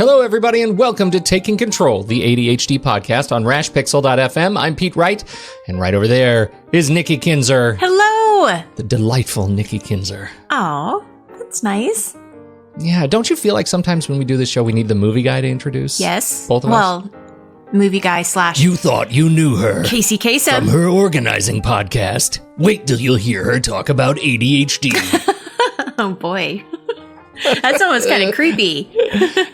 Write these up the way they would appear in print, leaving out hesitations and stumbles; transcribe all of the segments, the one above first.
Hello, everybody, and welcome to Taking Control, the ADHD podcast on rashpixel.fm. I'm Pete Wright, and right over there is Nikki Kinzer. Hello! The delightful Nikki Kinzer. Aw, that's nice. Yeah, don't you feel like sometimes when we do this show, we need the movie guy to introduce? Yes. Both of us? Movie guy / You thought you knew her. Casey Kasem. From her organizing podcast. Wait till you'll hear her talk about ADHD. Oh, boy. That's almost kind of creepy.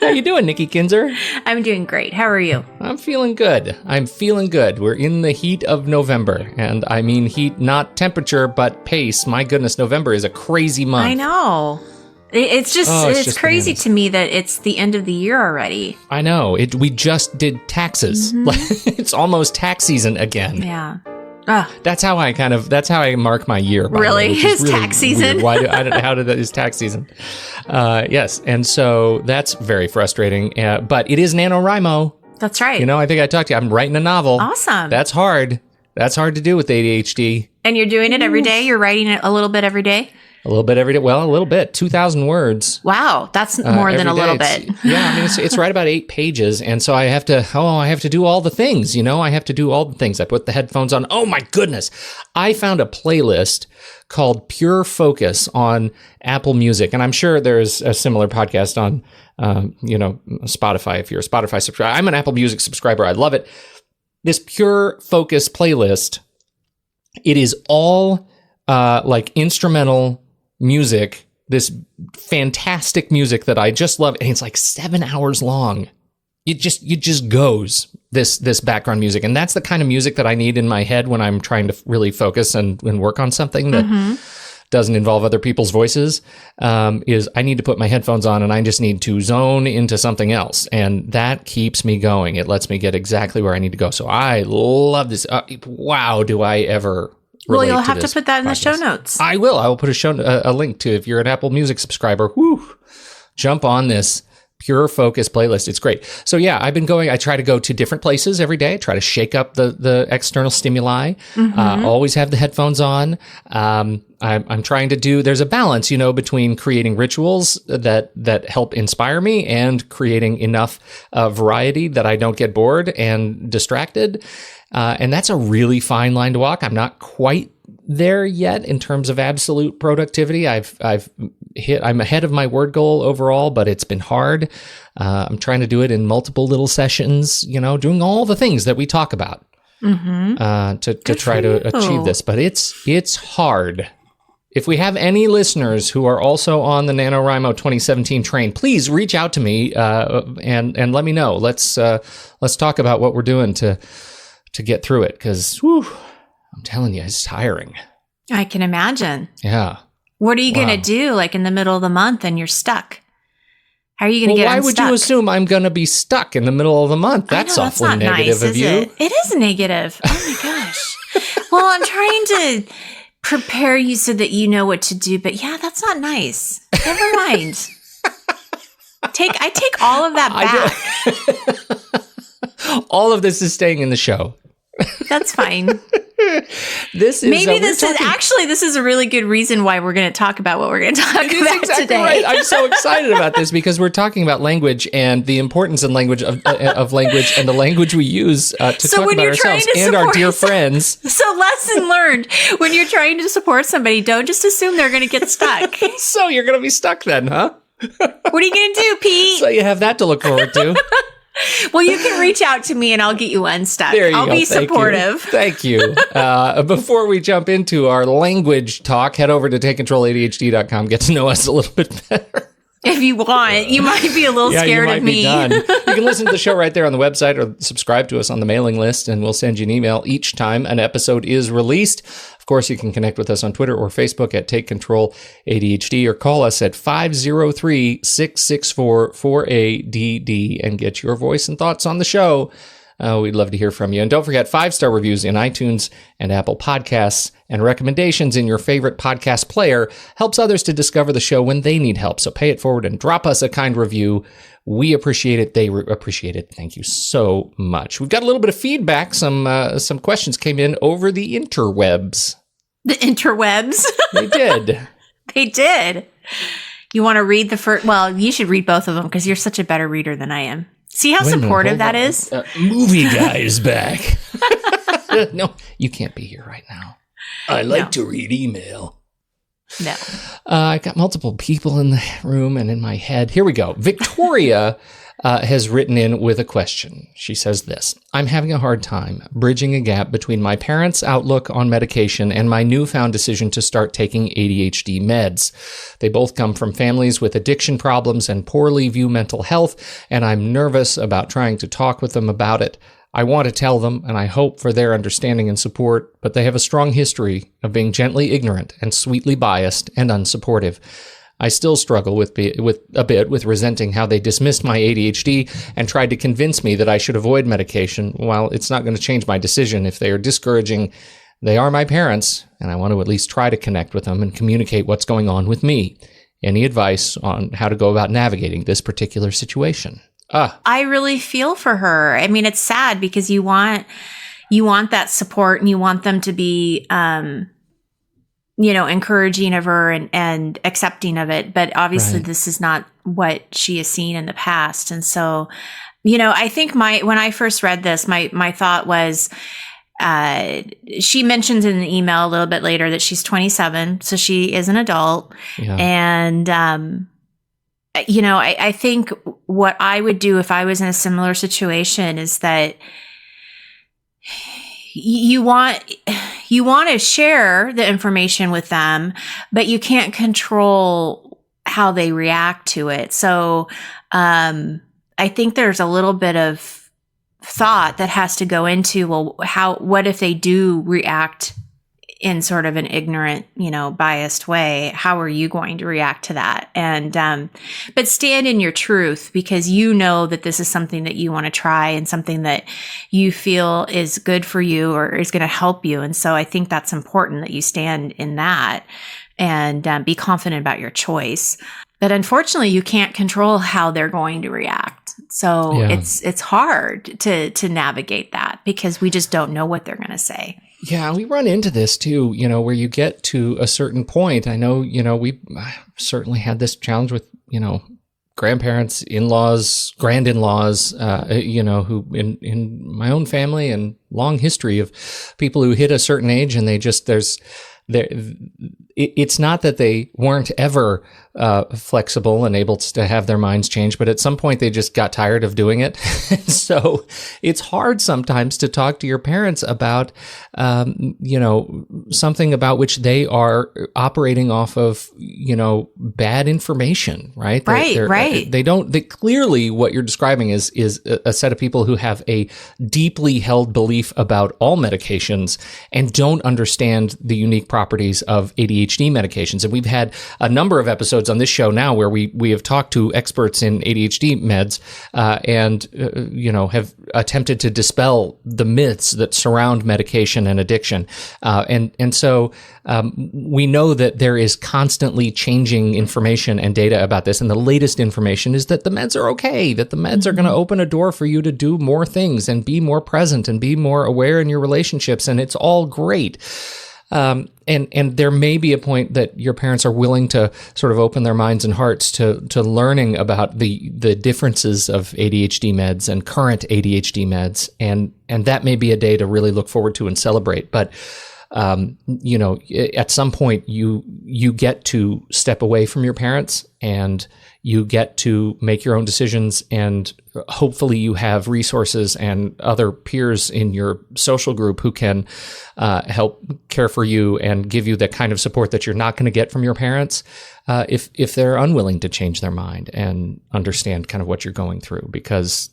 How you doing, Nikki Kinzer? I'm doing great. How are you? I'm feeling good. We're in the heat of November. And I mean heat, not temperature, but pace. My goodness, November is a crazy month. I know. It's just crazy bananas to me that it's the end of the year already. I know. We just did taxes. Mm-hmm. It's almost tax season again. Yeah. That's how I mark my year. Really? It's tax season? Is tax season? Yes. And so that's very frustrating. But it is NaNoWriMo. That's right. You know, I think I talked to you. I'm writing a novel. Awesome. That's hard. That's hard to do with ADHD. And you're doing it every day? You're writing it a little bit every day? A little bit every day. Well, a little bit. 2,000 words. Wow, that's more than a little bit. Yeah, I mean, it's right about 8 pages, and so I have to do all the things. You know, I have to do all the things. I put the headphones on. Oh my goodness, I found a playlist called Pure Focus on Apple Music, and I'm sure there's a similar podcast on, Spotify. If you're a Spotify subscriber, I'm an Apple Music subscriber. I love it. This Pure Focus playlist. It is all like instrumental music, this fantastic music that I just love, and it's like 7 hours long. It just goes, this background music, and that's the kind of music that I need in my head when I'm trying to really focus and work on something that doesn't involve other people's voices. Is I need to put my headphones on and I just need to zone into something else, and that keeps me going. It lets me get exactly where I need to go. So I love this. Wow, do I ever. Well, you'll have to put that in the show notes. I will. I will put a link to, if you're an Apple Music subscriber, jump on this Pure Focus playlist. It's great. So yeah, I try to go to different places every day. I try to shake up the external stimuli. Always have the headphones on. I'm trying to do, there's a balance, between creating rituals that help inspire me and creating enough variety that I don't get bored and distracted. And that's a really fine line to walk. I'm not quite there yet in terms of absolute productivity. I'm ahead of my word goal overall, but it's been hard. I'm trying to do it in multiple little sessions, doing all the things that we talk about to try to achieve this. But it's hard. If we have any listeners who are also on the NaNoWriMo 2017 train, please reach out to me and let me know. Let's talk about what we're doing to get through it, because I'm telling you, it's tiring. I can imagine. Yeah. What are you going to do, like in the middle of the month, and you're stuck? How are you going to get unstuck? Why would you assume I'm going to be stuck in the middle of the month? That's awfully negative of you. It is negative. Oh my gosh. Well, I'm trying to prepare you so that you know what to do, but yeah, that's not nice. Never mind. I take all of that back. All of this is staying in the show. That's fine. This is a really good reason why we're going to talk about what we're going to talk about today. Right. I'm so excited about this because we're talking about language and the importance in language of language and the language we use to talk about ourselves and our dear friends. So lesson learned: when you're trying to support somebody, don't just assume they're going to get stuck. So you're going to be stuck then, huh? What are you going to do, Pete? So you have that to look forward to. Well, you can reach out to me and I'll get you unstuck. I'll be supportive. Thank you. Before we jump into our language talk, head over to takecontroladhd.com. Get to know us a little bit better. If you want. You might be a little scared of me. You can listen to the show right there on the website or subscribe to us on the mailing list, and we'll send you an email each time an episode is released. Of course, you can connect with us on Twitter or Facebook at Take Control ADHD, or call us at 503-664-4ADD and get your voice and thoughts on the show. We'd love to hear from you. And don't forget 5-star reviews in iTunes and Apple Podcasts, and recommendations in your favorite podcast player helps others to discover the show when they need help. So pay it forward and drop us a kind review. We appreciate it. They appreciate it. Thank you so much. We've got a little bit of feedback. Some questions came in over the interwebs. The interwebs? They did. They did. You want to read the first? Well, you should read both of them because you're such a better reader than I am. See how supportive that is? Movie guy is back. No, you can't be here right now. I like to read email. No. I got multiple people in the room and in my head. Here we go. Victoria has written in with a question. She says this: I'm having a hard time bridging a gap between my parents' outlook on medication and my newfound decision to start taking ADHD meds. They both come from families with addiction problems and poorly view mental health, and I'm nervous about trying to talk with them about it. I want to tell them, and I hope for their understanding and support, but they have a strong history of being gently ignorant and sweetly biased and unsupportive. I still struggle with a bit with resenting how they dismissed my ADHD and tried to convince me that I should avoid medication. While it's not going to change my decision if they are discouraging, they are my parents, and I want to at least try to connect with them and communicate what's going on with me. Any advice on how to go about navigating this particular situation? I really feel for her. I mean, it's sad because you want that support and you want them to be encouraging of her and accepting of it. But obviously This is not what she has seen in the past. And so, I think when I first read this, my thought was, she mentions in the email a little bit later that she's 27. So she is an adult. Yeah. And, I think what I would do if I was in a similar situation is that you want to share the information with them, but you can't control how they react to it. So I think there's a little bit of thought that has to go into, well, what if they do react in sort of an ignorant, biased way? How are you going to react to that? And, but stand in your truth, because you know that this is something that you want to try and something that you feel is good for you or is going to help you. And so I think that's important that you stand in that and be confident about your choice. But unfortunately, you can't control how they're going to react. So it's hard to navigate that because we just don't know what they're going to say. Yeah, we run into this too, where you get to a certain point. I know, we certainly had this challenge with, grandparents, in-laws, grand-in-laws, who in my own family and long history of people who hit a certain age and it's not that they weren't ever flexible and able to have their minds change, but at some point they just got tired of doing it. So it's hard sometimes to talk to your parents about, something about which they are operating off of, bad information, right? Right. They clearly what you're describing is a set of people who have a deeply held belief about all medications and don't understand the unique properties of ADHD medications. And we've had a number of episodes on this show now where we have talked to experts in ADHD meds and have attempted to dispel the myths that surround medication and addiction. And so we know that there is constantly changing information and data about this. And the latest information is that the meds are okay, that the meds are going to open a door for you to do more things and be more present and be more aware in your relationships. And it's all great. And there may be a point that your parents are willing to sort of open their minds and hearts to learning about the differences of ADHD meds and current ADHD meds. And that may be a day to really look forward to and celebrate. But, at some point you get to step away from your parents and you get to make your own decisions, and hopefully you have resources and other peers in your social group who can help care for you and give you the kind of support that you're not going to get from your parents if they're unwilling to change their mind and understand kind of what you're going through. Because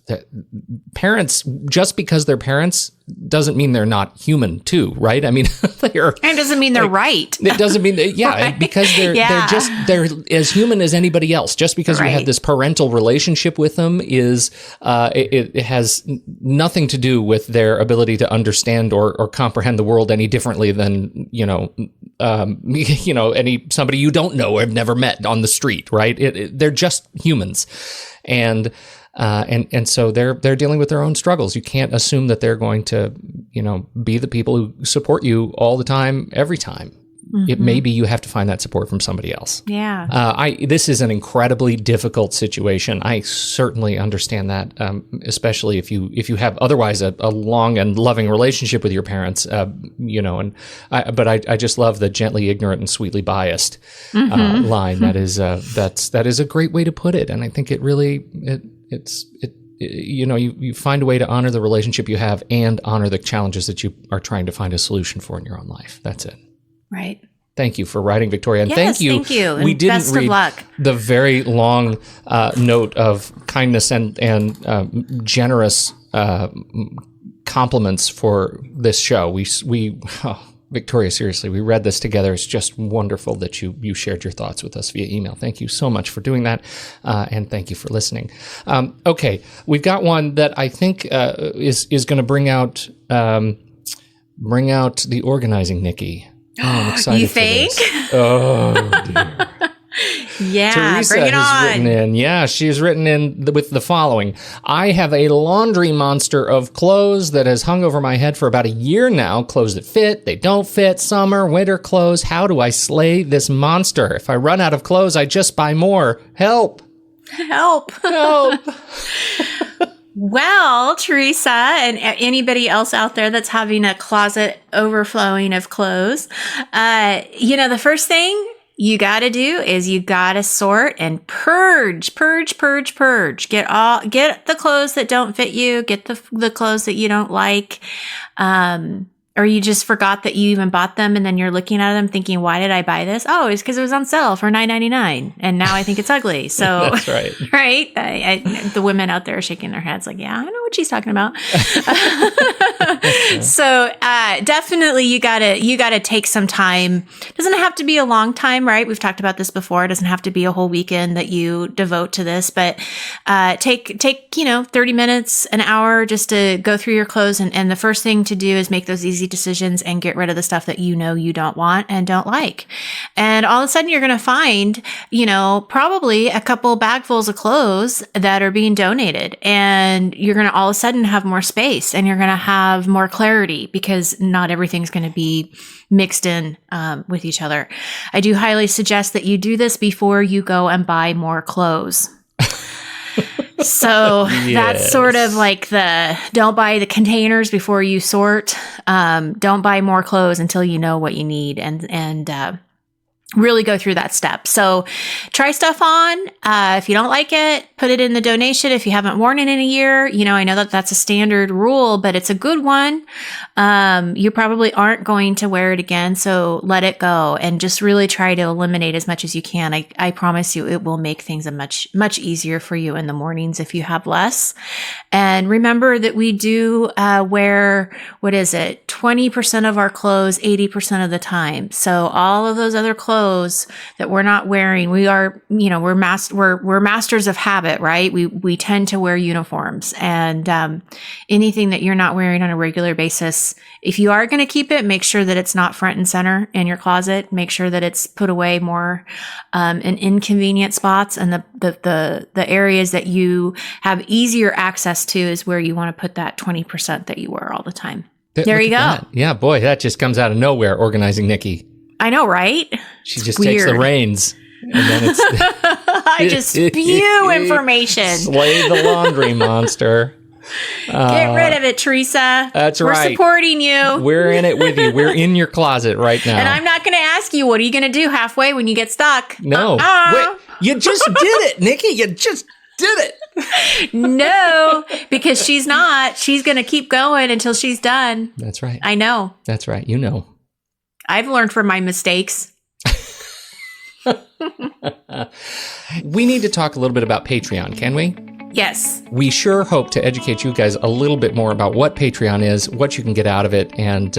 parents, just because they're parents, doesn't mean they're not human too, right? I mean, and it doesn't mean they're right. It doesn't mean that, right? Because they're as human as anybody else. Just because you have this parental relationship with them is it has nothing to do with their ability to understand or comprehend the world any differently than somebody you don't know or have never met on the street, right? They're just humans, and so they're dealing with their own struggles. You can't assume that they're going to be the people who support you all the time, every time. it may be you have to find that support from somebody else. Yeah. This is an incredibly difficult situation. I certainly understand that, especially if you have otherwise a long and loving relationship with your parents, but I just love the gently ignorant and sweetly biased line. That is a great way to put it. And I think it really, you find a way to honor the relationship you have and honor the challenges that you are trying to find a solution for in your own life. That's it. Right. Thank you for writing, Victoria. And yes, thank you. And we didn't best read of luck. the very long note of kindness and generous compliments for this show. Victoria, seriously, we read this together. It's just wonderful that you shared your thoughts with us via email. Thank you so much for doing that, and thank you for listening. Okay, we've got one that I think is going to bring out the organizing Nikki. Oh, I'm excited. You think? For this. Oh dear. Yeah, Teresa bring it has on. written in. Yeah, she's written in with the following. I have a laundry monster of clothes that has hung over my head for about a year now. Clothes that fit, they don't fit, summer, winter clothes. How do I slay this monster? If I run out of clothes, I just buy more. Help. Help. Well, Teresa and anybody else out there that's having a closet overflowing of clothes, the first thing you got to do is you got to sort and purge. Get the clothes that don't fit you, get the clothes that you don't like. Or you just forgot that you even bought them, and then you're looking at them thinking, why did I buy this? Oh, it's because it was on sale for $9.99, and now I think it's ugly. So that's right. Right? The women out there are shaking their heads like, yeah, I know what she's talking about. So definitely you gotta take some time. It doesn't have to be a long time, right? We've talked about this before. It doesn't have to be a whole weekend that you devote to this, but take 30 minutes, an hour just to go through your clothes. And the first thing to do is make those easy decisions and get rid of the stuff that you don't want and don't like. And all of a sudden you're going to find, probably a couple bagfuls of clothes that are being donated, and you're going to all of a sudden have more space and you're going to have more clarity because not everything's going to be mixed in with each other. I do highly suggest that you do this before you go and buy more clothes. So that's sort of like don't buy the containers before you sort. Don't buy more clothes until you know what you need and really go through that step. So try stuff on. If you don't like it, put it in the donation. If you haven't worn it in a year, I know that that's a standard rule, but it's a good one. You probably aren't going to wear it again. So let it go and just really try to eliminate as much as you can. I promise you it will make things much, much easier for you in the mornings if you have less. And remember that we do wear, 20% of our clothes 80% of the time. So all of those other clothes that we're not wearing, we are, we're masters of habit, right? We tend to wear uniforms, and anything that you're not wearing on a regular basis, if you are going to keep it, make sure that it's not front and center in your closet. Make sure that it's put away more in inconvenient spots, and the areas that you have easier access to is where you want to put that 20% that you wear all the time. There you go. That. Yeah, boy, that just comes out of nowhere, organizing Nikki. I know, right? She just takes the reins, and then it's I just spew information. Slay the laundry monster. Get rid of it, Teresa. That's We're right. We're supporting you. We're in it with you. We're in your closet right now. And I'm not going to ask you, what are you going to do halfway when you get stuck? No. Wait, you just did it, Nikki. You just did it. No, because she's not. She's going to keep going until she's done. That's right. I know. That's right. You know. I've learned from my mistakes. We need to talk a little bit about Patreon, can we? Yes. We sure hope to educate you guys a little bit more about what Patreon is, what you can get out of it, and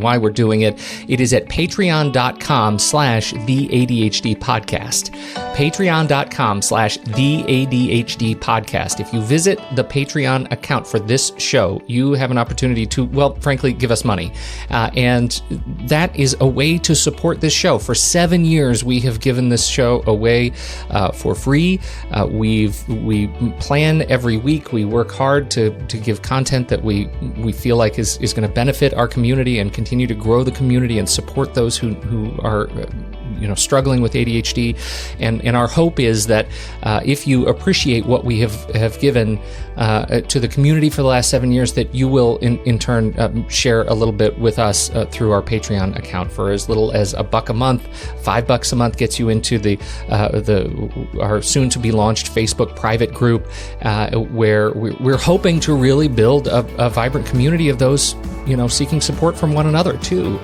why we're doing it. It is at patreon.com/theADHDpodcast. Patreon.com/theADHDpodcast. If you visit the Patreon account for this show, you have an opportunity to, well, frankly, give us money. And that is a way to support this show. For 7 years, we have given this show away for free. We plan every week. We work hard to give content that we feel like is going to benefit our community and continue to grow the community and support those who are struggling with ADHD. And our hope is that if you appreciate what we have given to the community for the last 7 years, that you will in turn share a little bit with us through our Patreon account. For as little as $1 a month, $5 a month gets you into our soon to be launched Facebook private group, where we're hoping to really build a vibrant community of those seeking support from one another too.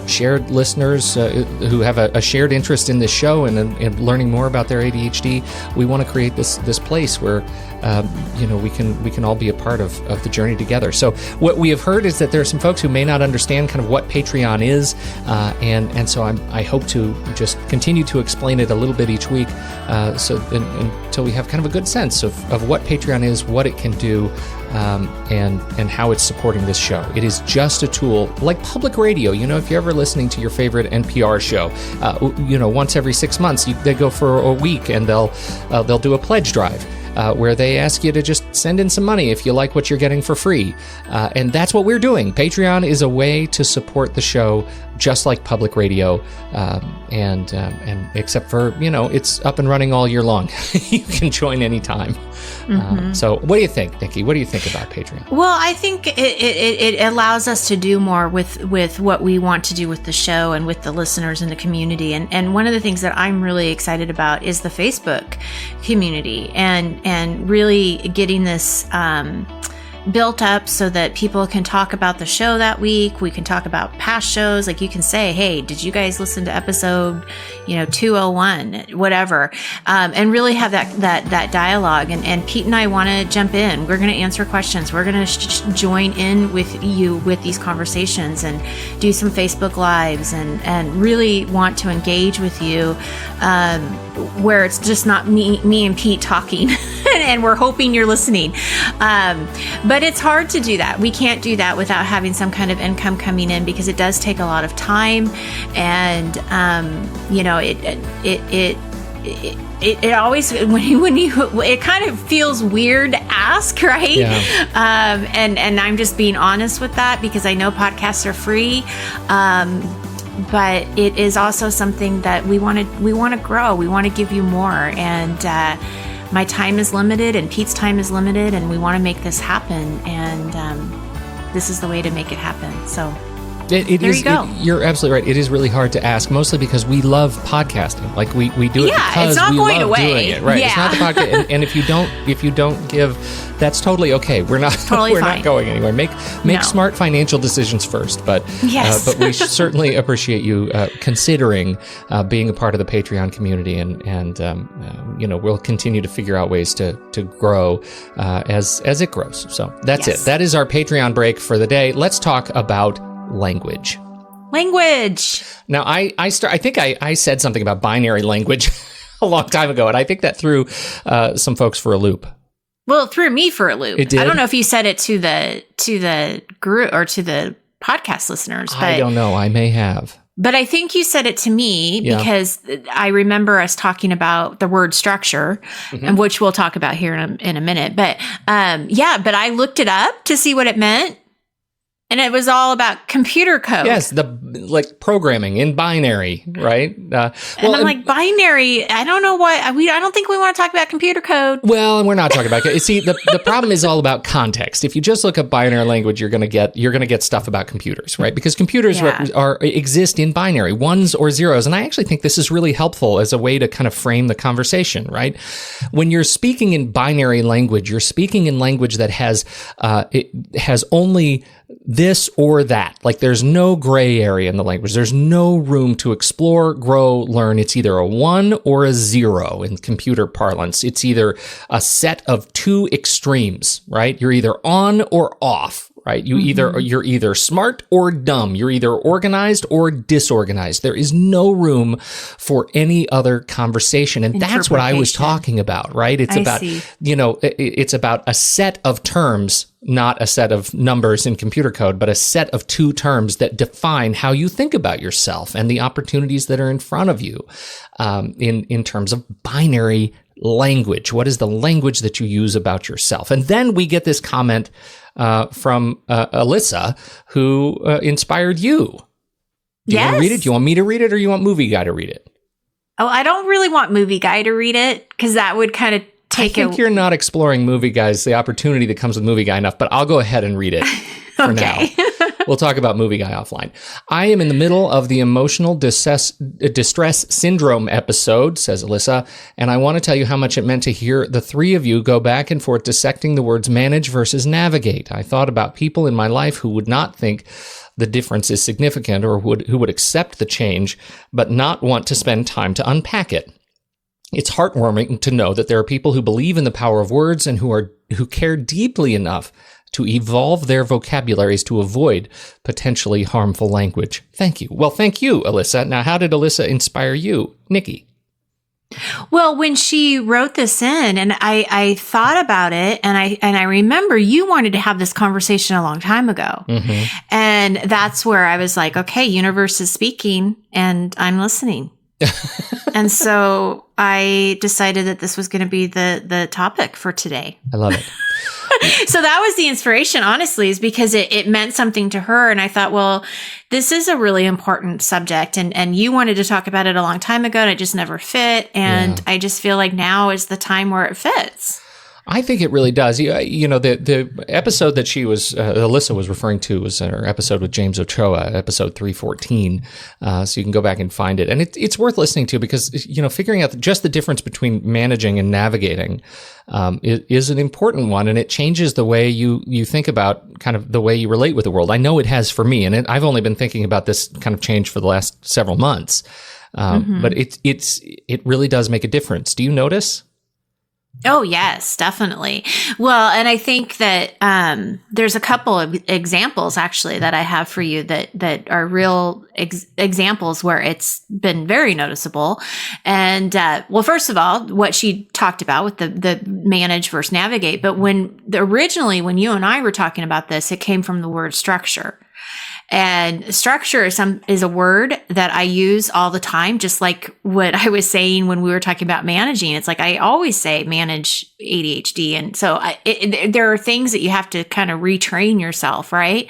Shared listeners who have a shared interest in this show and learning more about their ADHD. We want to create this place where we can all be a part of the journey together. So what we have heard is that there are some folks who may not understand kind of what Patreon is, and so I hope to just continue to explain it a little bit each week, until we have kind of a good sense of what Patreon is, what it can do, and how it's supporting this show. It is just a tool like public radio. If you're ever listening to your favorite NPR show, once every 6 months they go for a week and they'll do a pledge drive. Where they ask you to just send in some money if you like what you're getting for free. And that's what we're doing. Patreon is a way to support the show just like public radio. And except for, it's up and running all year long. You can join anytime. So what do you think, Nikki? What do you think about Patreon? Well, I think it allows us to do more with what we want to do with the show and with the listeners in the community. And one of the things that I'm really excited about is the Facebook community and really getting this built up so that people can talk about the show that week. We can talk about past shows. Like you can say, hey, did you guys listen to episode 201, whatever, and really have that dialogue. And Pete and I want to jump in. We're going to answer questions. We're going to join in with you with these conversations and do some Facebook Lives and really want to engage with you, where it's just not me and Pete talking and we're hoping you're listening. But it's hard to do that. We can't do that without having some kind of income coming in, because it does take a lot of time, and it always when you it kind of feels weird to ask, right? Yeah. And I'm just being honest with that, because I know podcasts are free. But it is also something that we want to grow. We want to give you more, and my time is limited, and Pete's time is limited, and we want to make this happen. And this is the way to make it happen. So. You're absolutely right. It is really hard to ask, mostly because we love podcasting. Like we do it because we love doing it. Right? Yeah. It's not the podcast. And if you don't give, that's totally okay. We're not not going anywhere. Make smart financial decisions first. But but we certainly appreciate you considering being a part of the Patreon community, and we'll continue to figure out ways to grow as it grows. So that's it. That is our Patreon break for the day. Let's talk about language. Now, I think I said something about binary language a long time ago, and I think that threw some folks for a loop. Well, it threw me for a loop. It did? I don't know if you said it to the group or to the podcast listeners. But I don't know. I may have. But I think you said it to me because I remember us talking about the word structure, and which we'll talk about here in a minute. But but I looked it up to see what it meant. And it was all about computer code. Yes, like programming in binary, right? And I'm like, binary? I don't know what. I don't think we want to talk about computer code. Well, and we're not talking about it. See, the problem is all about context. If you just look at binary language, you're going to get stuff about computers, right? Because computers exist in binary, ones or zeros. And I actually think this is really helpful as a way to kind of frame the conversation, right? When you're speaking in binary language, you're speaking in language that has only this or that. Like there's no gray area in the language. There's no room to explore, grow, learn. It's either a 1 or a 0 in computer parlance. It's either a set of two extremes, right? You're either on or off, right? You're either smart or dumb. You're either organized or disorganized. There is no room for any other conversation. And that's what I was talking about, right? It's it's about a set of terms, not a set of numbers in computer code, but a set of two terms that define how you think about yourself and the opportunities that are in front of you, in terms of binary language? What is the language that you use about yourself? And then we get this comment from Alyssa, who inspired you. Do you want to read it? Do you want me to read it, or you want Movie Guy to read it? Oh, I don't really want Movie Guy to read it, because that would kind of take I think you're not exploring Movie Guys, the opportunity that comes with Movie Guy enough, but I'll go ahead and read it for now. We'll talk about Movie Guy offline. I am in the middle of the emotional distress syndrome episode, says Alyssa, and I want to tell you how much it meant to hear the three of you go back and forth dissecting the words manage versus navigate. I thought about people in my life who would not think the difference is significant, or who would accept the change but not want to spend time to unpack it. It's heartwarming to know that there are people who believe in the power of words and who care deeply enough to evolve their vocabularies to avoid potentially harmful language. Thank you. Well, thank you, Alyssa. Now, how did Alyssa inspire you, Nikki? Well, when she wrote this in, and I thought about it, and I remember you wanted to have this conversation a long time ago. Mm-hmm. And that's where I was like, okay, universe is speaking and I'm listening. And so I decided that this was going to be the topic for today. I love it. So that was the inspiration, honestly, is because it meant something to her. And I thought, well, this is a really important subject. And you wanted to talk about it a long time ago, and it just never fit. And I just feel like now is the time where it fits. I think it really does. You know, the episode that Alyssa was referring to was her episode with James Ochoa, episode 314. So you can go back and find it. And it's worth listening to because, you know, figuring out just the difference between managing and navigating is an important one. And it changes the way you think about kind of the way you relate with the world. I know it has for me. And I've only been thinking about this kind of change for the last several months. But it really does make a difference. Do you notice? Oh, yes, definitely. Well, and I think that there's a couple of examples actually that I have for you that are real examples where it's been very noticeable. And well, first of all, what she talked about with the manage versus navigate. But originally when you and I were talking about this, it came from the word structure. And structure is a word that I use all the time, just like what I was saying when we were talking about managing. It's like I always say manage ADHD. And so there are things that you have to kind of retrain yourself, right?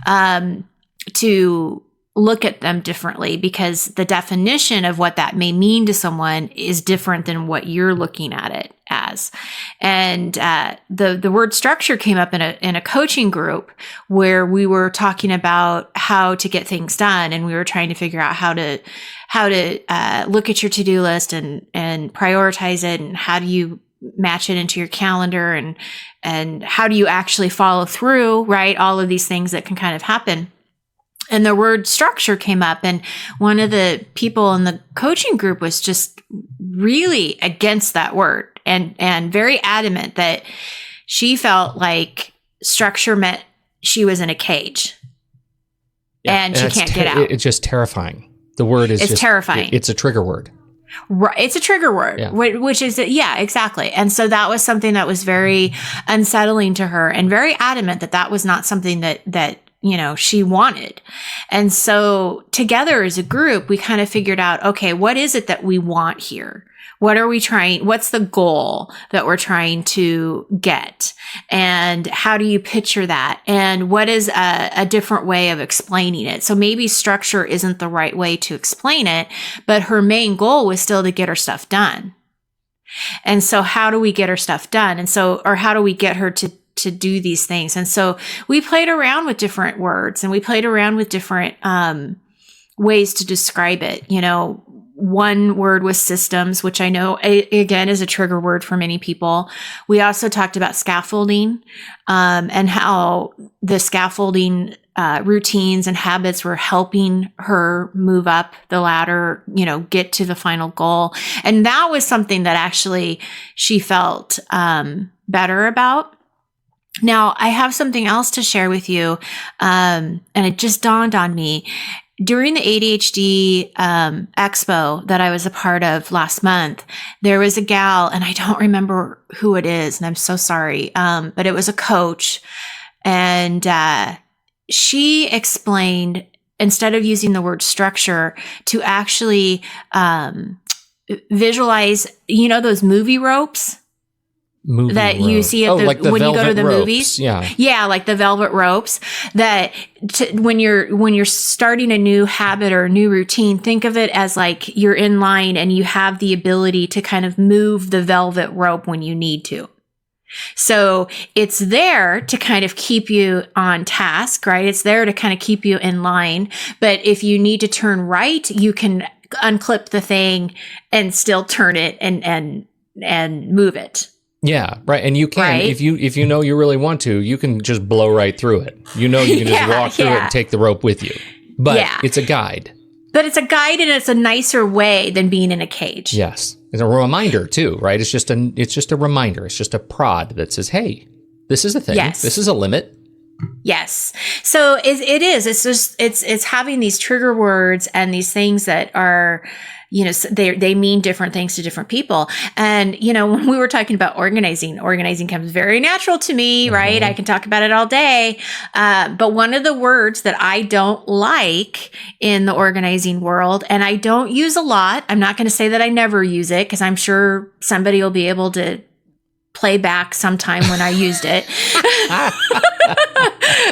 To look at them differently, because the definition of what that may mean to someone is different than what you're looking at it as. And the word structure came up in a coaching group where we were talking about how to get things done, and we were trying to figure out how to look at your to-do list and prioritize it, and how do you match it into your calendar, and how do you actually follow through, right? All of these things that can kind of happen. And the word structure came up, and one of the people in the coaching group was just really against that word and very adamant that she felt like structure meant she was in a cage and she can't get out. It's just terrifying. The word is terrifying. It's a trigger word. Right. It's a trigger word, which is, exactly. And so that was something that was very unsettling to her, and very adamant that was not something that she wanted. And so together as a group, we kind of figured out, okay, what is it that we want here? What's the goal that we're trying to get? And how do you picture that? And what is a different way of explaining it? So maybe structure isn't the right way to explain it, but her main goal was still to get her stuff done. And so how do we get her stuff done? Or how do we get her to do these things? And so we played around with different words, and we played around with different ways to describe it. One word was systems, which I know, again, is a trigger word for many people. We also talked about scaffolding, and how the scaffolding routines and habits were helping her move up the ladder, get to the final goal. And that was something that actually she felt better about. Now, I have something else to share with you, and it just dawned on me. During the ADHD expo that I was a part of last month, there was a gal, and I don't remember who it is, and I'm so sorry, but it was a coach, and she explained, instead of using the word structure, to actually visualize, you know, those movie ropes that you see at like when you go to the ropes. movies. Yeah, like the velvet ropes. That when you're starting a new habit or a new routine, think of it as like you're in line and you have the ability to kind of move the velvet rope when you need to. So it's there to kind of keep you on task, right? It's there to kind of keep you in line. But if you need to turn right, you can unclip the thing and still turn it and move it. Yeah, right. And you can, right? if you know you really want to, you can just blow right through it. You know you can just walk through it and take the rope with you. But it's a guide. But it's a guide, and it's a nicer way than being in a cage. Yes. It's a reminder too, right? It's just a reminder. It's just a prod that says, hey, this is a thing. Yes. This is a limit. Yes. So it is. It's just, it's having these trigger words and these things that are, you know, they mean different things to different people. And, you know, when we were talking about organizing comes very natural to me, right? I can talk about it all day. But one of the words that I don't like in the organizing world, and I don't use a lot, I'm not going to say that I never use it, because I'm sure somebody will be able to play back sometime when I used it.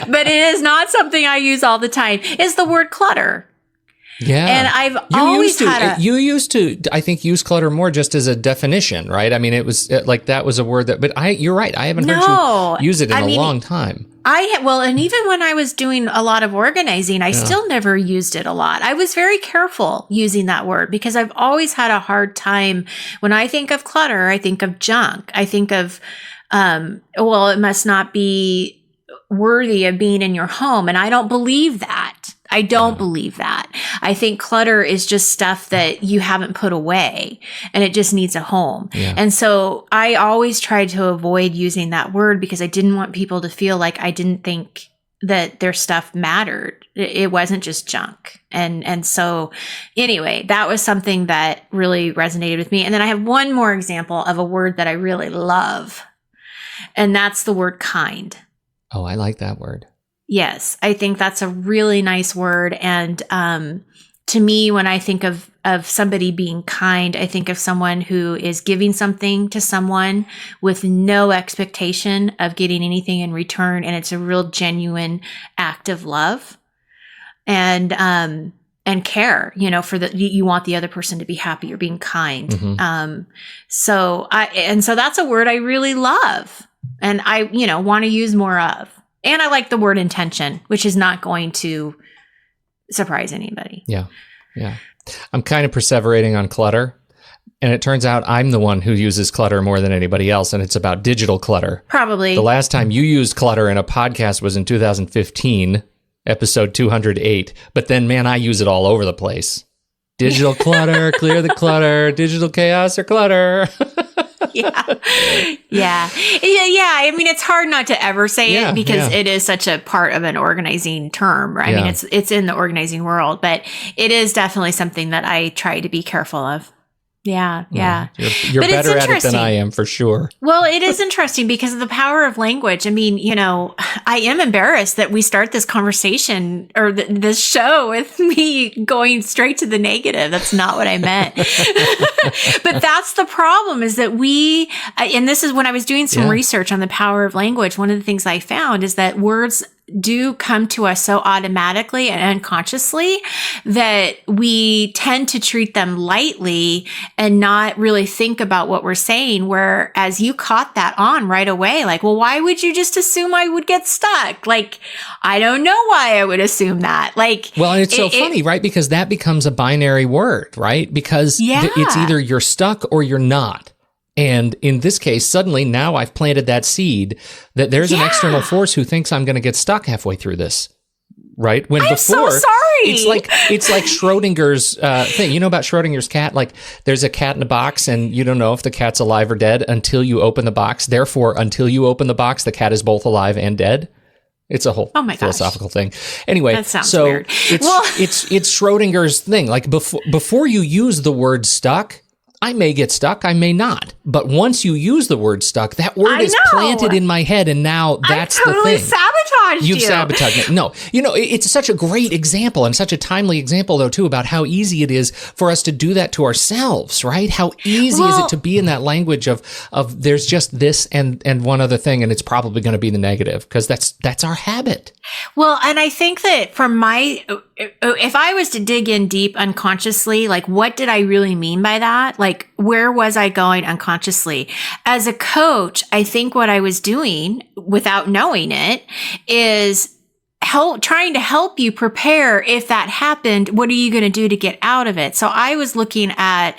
But it is not something I use all the time, is the word clutter. Yeah. And I've you used to, I think, use clutter more just as a definition, right? I mean, it was like, that was a word that, but you're right. I haven't heard you use it in a long time. And even when I was doing a lot of organizing, I still never used it a lot. I was very careful using that word because I've always had a hard time. When I think of clutter, I think of junk. I think of, it must not be worthy of being in your home. And I don't believe that. I don't believe that. I think clutter is just stuff that you haven't put away and it just needs a home. Yeah. And so I always tried to avoid using that word because I didn't want people to feel like I didn't think that their stuff mattered. It wasn't just junk. And so anyway, that was something that really resonated with me. And then I have one more example of a word that I really love, and that's the word kind. Oh, I like that word. Yes, I think that's a really nice word. And to me, when I think of somebody being kind, I think of someone who is giving something to someone with no expectation of getting anything in return. And it's a real genuine act of love and care, you know, you want the other person to be happy. You're being kind. Mm-hmm. So that's a word I really love and I, want to use more of. And I like the word intention, which is not going to surprise anybody. Yeah. Yeah. I'm kind of perseverating on clutter. And it turns out I'm the one who uses clutter more than anybody else. And it's about digital clutter. Probably. The last time you used clutter in a podcast was in 2015, episode 208. But then, man, I use it all over the place. Digital clutter, clear the clutter, digital chaos or clutter. Yeah. I mean, it's hard not to ever say it because it is such a part of an organizing term, right? I mean, it's in the organizing world, but it is definitely something that I try to be careful of. Yeah. You're better at it than I am, for sure. Well, it is interesting because of the power of language. I mean, I am embarrassed that we start this conversation or this show with me going straight to the negative. That's not what I meant. But that's the problem, is that and this is when I was doing some research on the power of language. One of the things I found is that words do come to us so automatically and unconsciously that we tend to treat them lightly and not really think about what we're saying. Whereas you caught that on right away. Like, well, why would you just assume I would get stuck? Like, I don't know why I would assume that. Like, well, and it's so funny, right? Because that becomes a binary word, right? Because it's either you're stuck or you're not. And in this case, suddenly now I've planted that seed that there's an external force who thinks I'm going to get stuck halfway through this, right? When I'm so sorry. It's like Schrodinger's thing. You know about Schrodinger's cat? Like, there's a cat in a box and you don't know if the cat's alive or dead until you open the box. Therefore, until you open the box, the cat is both alive and dead. It's a whole philosophical thing. Anyway, that sounds weird. It's Schrodinger's thing. Like, before you use the word stuck, I may get stuck, I may not. But once you use the word stuck, that word is planted in my head, and now that's the thing. I totally sabotaged you. You've sabotaged me. No, it's such a great example, and such a timely example, though, too, about how easy it is for us to do that to ourselves, right? How easy is it to be in that language of there's just this and one other thing, and it's probably going to be the negative, because that's our habit. Well, and I think that if I was to dig in deep unconsciously, like, what did I really mean by that? Like, where was I going unconsciously? As a coach, I think what I was doing without knowing it is trying to help you prepare if that happened. What are you going to do to get out of it? So I was looking at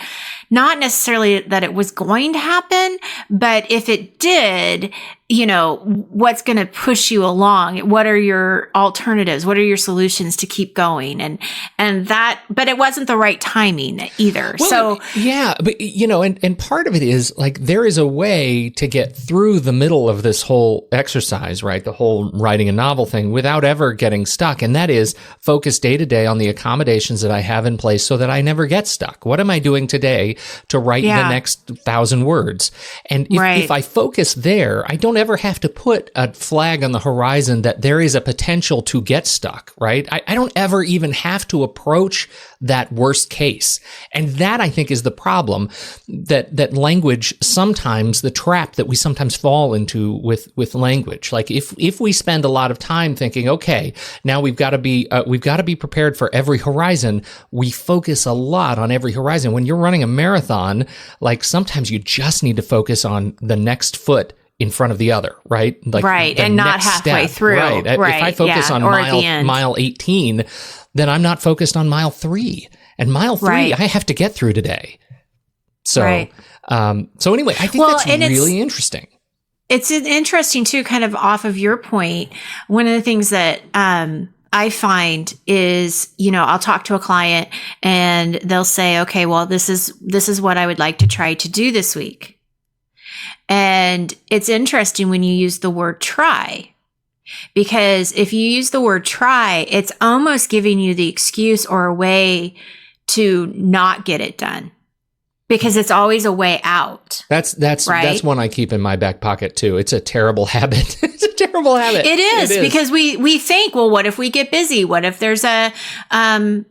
not necessarily that it was going to happen, but if it did, what's going to push you along? What are your alternatives? What are your solutions to keep going? But it wasn't the right timing either. Well, yeah, but and part of it is like, there is a way to get through the middle of this whole exercise, right? The whole writing a novel thing without ever getting stuck. And that is focus day to day on the accommodations that I have in place so that I never get stuck. What am I doing today to write the next 1,000 words? And if I focus there, I don't ever have to put a flag on the horizon that there is a potential to get stuck, right? I don't ever even have to approach that worst case. And that, I think, is the problem, that language, sometimes the trap that we sometimes fall into with language. Like, if we spend a lot of time thinking, okay, now we've got to be prepared for every horizon, we focus a lot on every horizon. When you're running a marathon, like, sometimes you just need to focus on the next foot in front of the other, right? Like, right, and not halfway through. Right. If I focus on mile 18, then I'm not focused on mile 3. And mile 3, I have to get through today. So, so anyway, I think that's really interesting. It's interesting too, kind of off of your point. One of the things that I find is, I'll talk to a client and they'll say, okay, well, this is what I would like to try to do this week. And it's interesting when you use the word try, because if you use the word try, it's almost giving you the excuse or a way to not get it done, because it's always a way out. That's one I keep in my back pocket too. It's a terrible habit. It's a terrible habit. It is, because we think, well, what if we get busy? What if there's an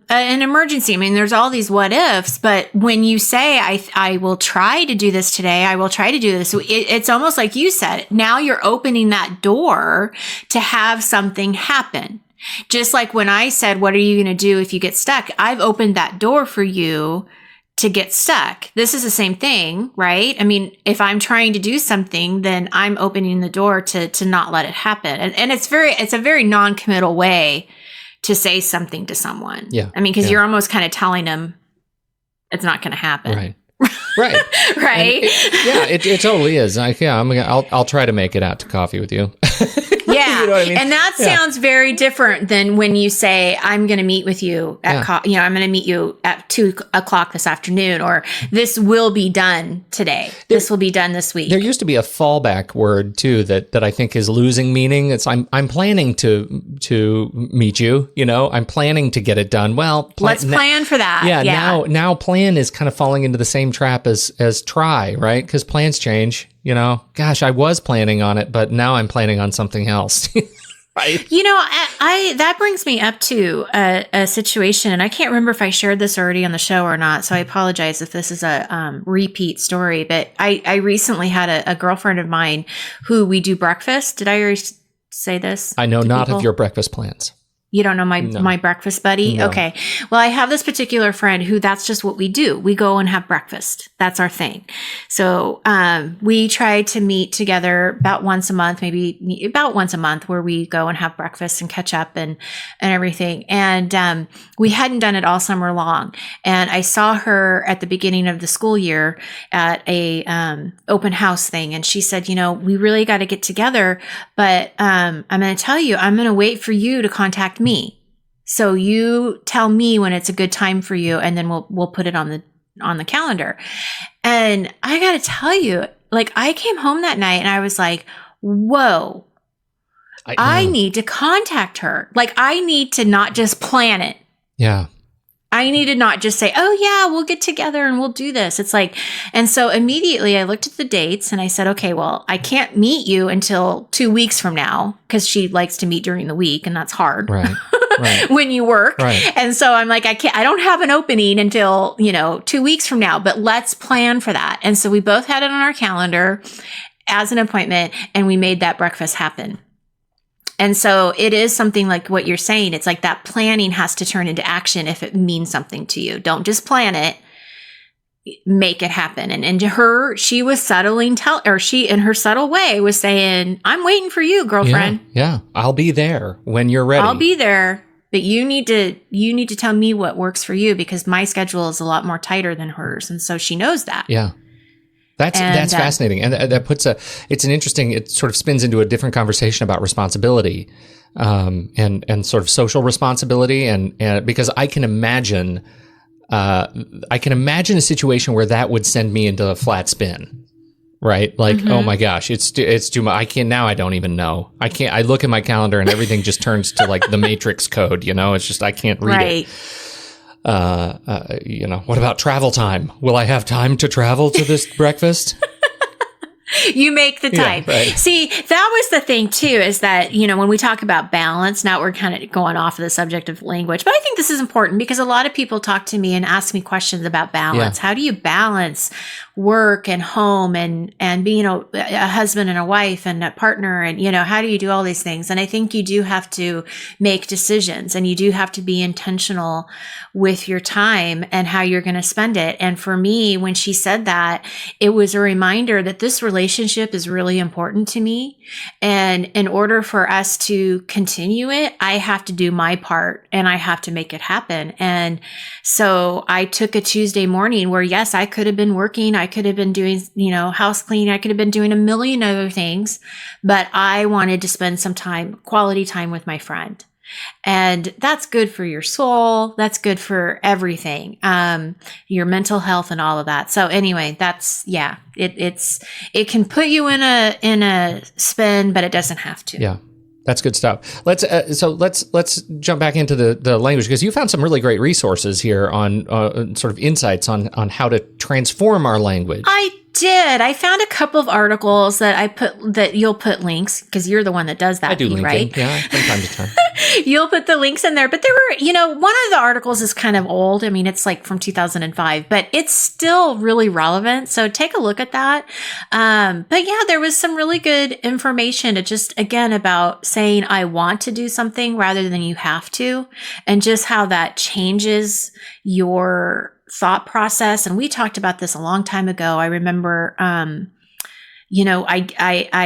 emergency? I mean, there's all these what ifs, but when you say, I will try to do this today, I will try to do this. It's almost like you said, now you're opening that door to have something happen. Just like when I said, what are you going to do if you get stuck? I've opened that door for you to get stuck. This is the same thing, right? I mean, if I'm trying to do something, then I'm opening the door to not let it happen. And it's a very non-committal way to say something to someone. Yeah. I mean, because you're almost kind of telling them it's not going to happen. Right. Right. Right. It totally is. I'll try to make it out to coffee with you. Yeah. You know what I mean? And that sounds very different than when you say, I'm going to meet with you at, I'm going to meet you at 2:00 this afternoon, or this will be done today. This will be done this week. There used to be a fallback word too, that I think is losing meaning. It's I'm planning to meet you, I'm planning to get it done. Well, let's plan for that. Yeah. Now plan is kind of falling into the same trap as try, right? Because plans change. Gosh, I was planning on it, but now I'm planning on something else. Right? That brings me up to a situation, and I can't remember if I shared this already on the show or not, so I apologize if this is a repeat story, but I recently had a girlfriend of mine who we do breakfast. Did I already say this? I know not of your breakfast plans. You don't know my breakfast buddy? No. Okay. Well, I have this particular friend who that's just what we do. We go and have breakfast. That's our thing. So, we try to meet together about once a month, maybe about once a month, where we go and have breakfast and catch up and everything. And, we hadn't done it all summer long. And I saw her at the beginning of the school year at a, open house thing. And she said, we really got to get together, but, I'm going to tell you, I'm going to wait for you to contact me. So you tell me when it's a good time for you, and then we'll put it on the calendar. And I got to tell you, like, I came home that night and I was like, whoa, I need to contact her. Like, I need to not just plan it. Yeah. I need to not just say, oh yeah, we'll get together and we'll do this. It's like, and so immediately I looked at the dates and I said, okay, well, I can't meet you until 2 weeks from now because she likes to meet during the week and that's hard. Right. Right. When you work. Right. And so I'm like, I don't have an opening until, 2 weeks from now, but let's plan for that. And so we both had it on our calendar as an appointment and we made that breakfast happen. And so it is something like what you're saying. It's like that planning has to turn into action if it means something to you. Don't just plan it, make it happen. And to her, she was settling, she in her subtle way was saying, I'm waiting for you, girlfriend. Yeah. I'll be there when you're ready. I'll be there, but you need to tell me what works for you because my schedule is a lot more tighter than hers. And so she knows that. Yeah. That's fascinating. And that puts it sort of spins into a different conversation about responsibility, and sort of social responsibility. And because I can imagine a situation where that would send me into a flat spin, right? Like, oh my gosh, it's too much. I don't even know. I look at my calendar and everything just turns to like the Matrix code, it's just, I can't read it. What about travel time? Will I have time to travel to this breakfast? You make the time. Yeah, right. See, that was the thing too, is that, when we talk about balance, now we're kind of going off of the subject of language, but I think this is important because a lot of people talk to me and ask me questions about balance. Yeah. How do you balance work and home and being a husband and a wife and a partner? And, how do you do all these things? And I think you do have to make decisions and you do have to be intentional with your time and how you're going to spend it. And for me, when she said that, it was a reminder that this relationship is really important to me. And in order for us to continue it, I have to do my part and I have to make it happen. And so I took a Tuesday morning where, yes, I could have been working. I could have been doing, house cleaning. I could have been doing a million other things, but I wanted to spend some quality time with my friend. And that's good for your soul. That's good for everything. Your mental health and all of that. So anyway, it can put you in a spin, but it doesn't have to. Yeah. That's good stuff. Let's jump back into the language because you found some really great resources here on sort of insights on how to transform our language. I did. I found a couple of articles that you'll put links because you're the one that does that. I do LinkedIn, right? Yeah, from time to time. You'll put the links in there, but there were, one of the articles is kind of old. I mean, it's like from 2005, but it's still really relevant. So take a look at that. But yeah, there was some really good information to just, again, about saying, I want to do something rather than you have to, and just how that changes your thought process. And we talked about this a long time ago. I remember, I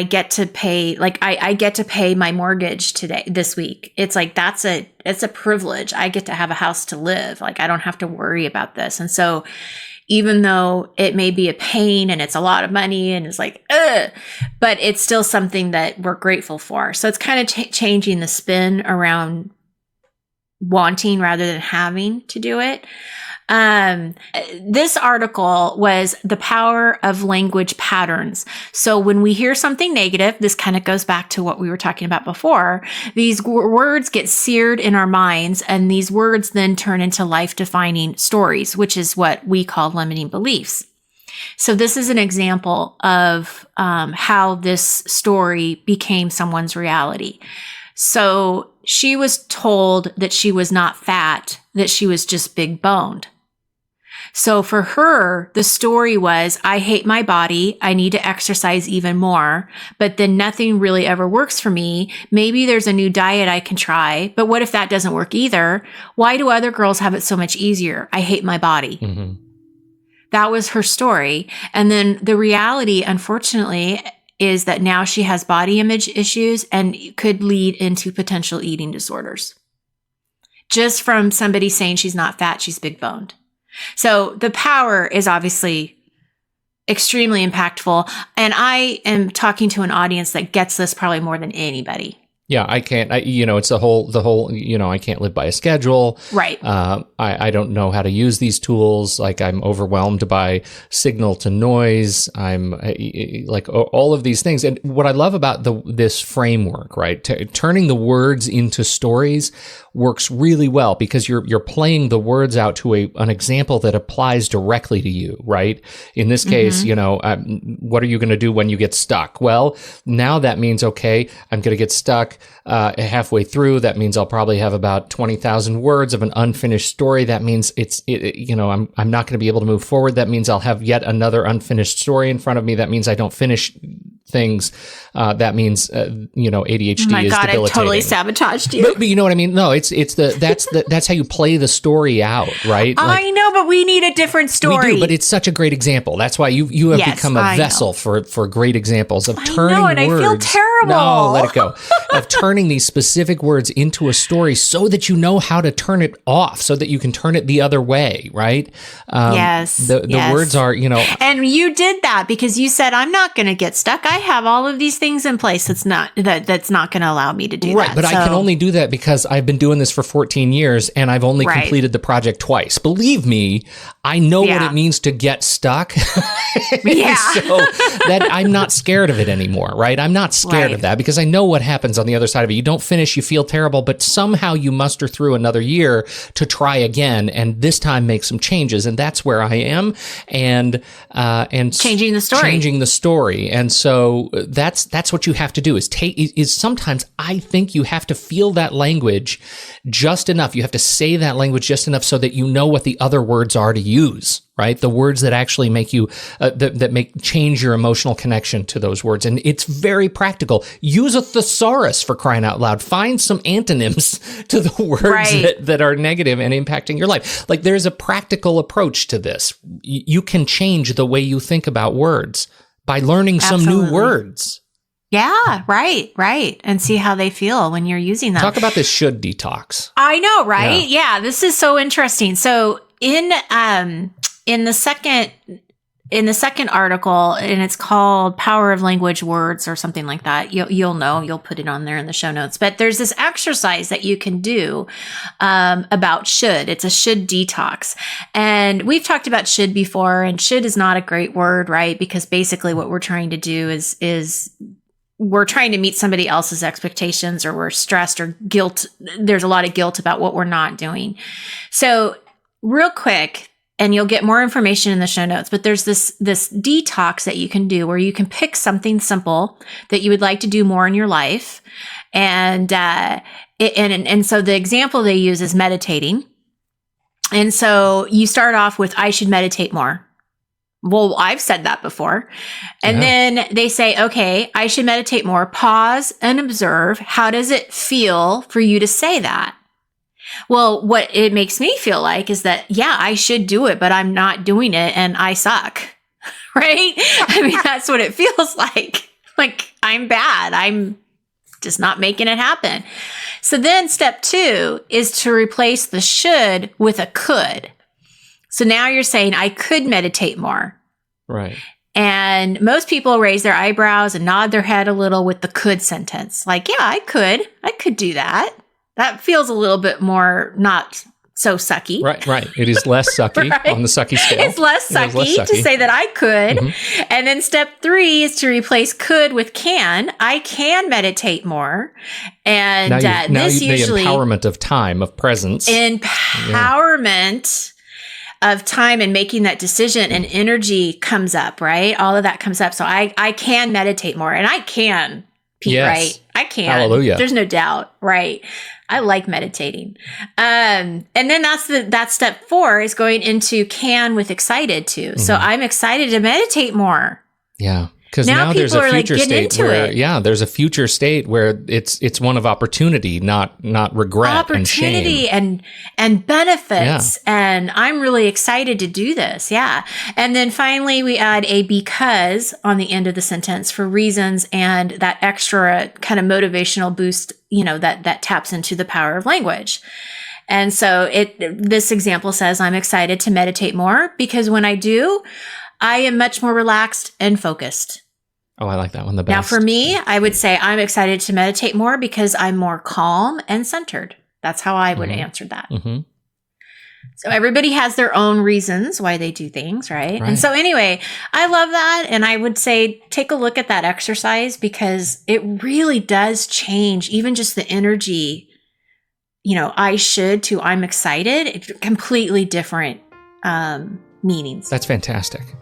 get to pay, I get to pay my mortgage this week. It's like, it's a privilege. I get to have a house to live. Like, I don't have to worry about this. And so even though it may be a pain and it's a lot of money and it's like, but it's still something that we're grateful for. So it's kind of changing the spin around wanting rather than having to do it. This article was the power of language patterns. So when we hear something negative, this kind of goes back to what we were talking about before. These words get seared in our minds, and these words then turn into life-defining stories, which is what we call limiting beliefs. So this is an example of how this story became someone's reality. So she was told that she was not fat, that she was just big boned. So for her, the story was, I hate my body. I need to exercise even more, but then nothing really ever works for me. Maybe there's a new diet I can try, but what if that doesn't work either? Why do other girls have it so much easier? I hate my body. Mm-hmm. That was her story. And then the reality, unfortunately, is that now she has body image issues and could lead into potential eating disorders. Just from somebody saying she's not fat, she's big boned. So the power is obviously extremely impactful. And I am talking to an audience that gets this probably more than anybody. Yeah, I can't. It's the whole. I can't live by a schedule. Right. I don't know how to use these tools. Like I'm overwhelmed by signal to noise. I'm like all of these things. And what I love about this framework, right, turning the words into stories works really well because you're playing the words out to an example that applies directly to you, right? In this case, what are you going to do when you get stuck? Well, now that means, okay, I'm going to get stuck halfway through. That means I'll probably have about 20,000 words of an unfinished story. That means I'm not going to be able to move forward. That means I'll have yet another unfinished story in front of me. That means I don't finish things. That means ADHD oh my is God, debilitating. I totally sabotaged you. But you know what I mean? No, that's how you play the story out, right? I know, but we need a different story. We do, but it's such a great example. That's why you have become a vessel for great examples of turning words. I feel terrible. No, let it go. Of turning these specific words into a story so that you know how to turn it off, so that you can turn it the other way, right? Yes. The words are, And you did that because you said, I'm not going to get stuck. I have all of these things in place that's not going to allow me to do that. Right, but I can only do that because I've been doing this for 14 years and I've only completed the project twice. Believe me, I know what it means to get stuck. Yeah. So that I'm not scared of it anymore, right? I'm not scared of that because I know what happens on the other side of it. You don't finish, you feel terrible, but somehow you muster through another year to try again and this time make some changes. And that's where I am. And changing the story. And so that's what you have to do is sometimes I think you have to feel that language just enough. You have to say that language just enough so that you know what the other words are to use, right? The words that actually make you, that change your emotional connection to those words. And it's very practical. Use a thesaurus for crying out loud. Find some antonyms to the words that are negative and impacting your life. Like there's a practical approach to this. You can change the way you think about words by learning some new words. Yeah, right. And see how they feel when you're using them. Talk about this should detox. I know, right? Yeah, this is so interesting. So in the second article, and it's called Power of Language Words or something like that. You'll know, you'll put it on there in the show notes. But there's this exercise that you can do about should. It's a should detox. And we've talked about should before, and should is not a great word, right? Because basically what we're trying to do is we're trying to meet somebody else's expectations, or we're stressed or guilt. There's a lot of guilt about what we're not doing. So real quick, and you'll get more information in the show notes, but there's this detox that you can do where you can pick something simple that you would like to do more in your life. And so the example they use is meditating. And so you start off with, I should meditate more. Well, I've said that before. And then they say, okay, I should meditate more. Pause and observe. How does it feel for you to say that? Well, what it makes me feel like is that, yeah, I should do it, but I'm not doing it and I suck. Right? I mean, that's what it feels like. Like I'm bad. I'm just not making it happen. So then step 2 is to replace the should with a could. So now you're saying, I could meditate more. Right. And most people raise their eyebrows and nod their head a little with the could sentence. Like, yeah, I could do that. That feels a little bit more not so sucky. Right. It is less sucky on the sucky scale. It's less sucky to say that I could. Mm-hmm. And then step 3 is to replace could with can. I can meditate more. And this usually... the empowerment of time, of presence. Empowerment of time and making that decision, and energy comes up, right? All of that comes up. So I can meditate more, and I can, Pete, right? I can. Hallelujah. There's no doubt, right? I like meditating. And then that's step 4 is going into can with excited too. Mm-hmm. So I'm excited to meditate more. Yeah. Because now there's a future state where, there's a future state where it's one of opportunity, not regret and shame. Opportunity and benefits. Yeah. And I'm really excited to do this. Yeah. And then finally we add a because on the end of the sentence for reasons and that extra kind of motivational boost, that taps into the power of language. And so this example says, I'm excited to meditate more because when I do, I am much more relaxed and focused. Oh, I like that one the best. Now, for me, I would say I'm excited to meditate more because I'm more calm and centered. That's how I would answer that. Mm-hmm. So everybody has their own reasons why they do things, right? And so anyway, I love that. And I would say take a look at that exercise because it really does change even just the energy, I should to I'm excited. It's completely different meanings. That's fantastic.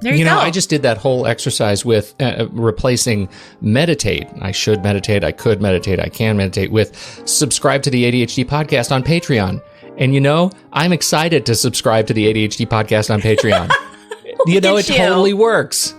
There you go. I just did that whole exercise with replacing meditate. I should meditate. I could meditate. I can meditate with subscribe to the ADHD podcast on Patreon. And I'm excited to subscribe to the ADHD podcast on Patreon. It totally works.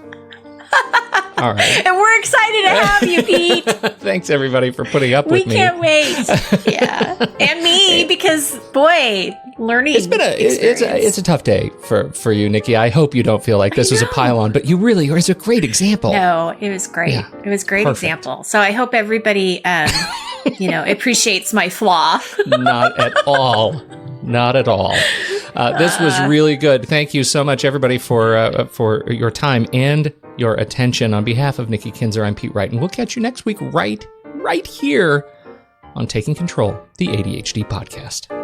All right. And we're excited to have you, Pete. Thanks, everybody, for putting up with me. We can't wait. Yeah. And me, because, boy, learning. It's a tough day for you, Nikki. I hope you don't feel like this was a pile-on, but you really are a great example. No, it was great. Yeah. It was a great example. So I hope everybody, appreciates my flaw. Not at all. Not at all. This was really good. Thank you so much, everybody, for your time and your attention. On behalf of Nikki Kinzer, I'm Pete Wright, and we'll catch you next week right here on Taking Control, the ADHD podcast.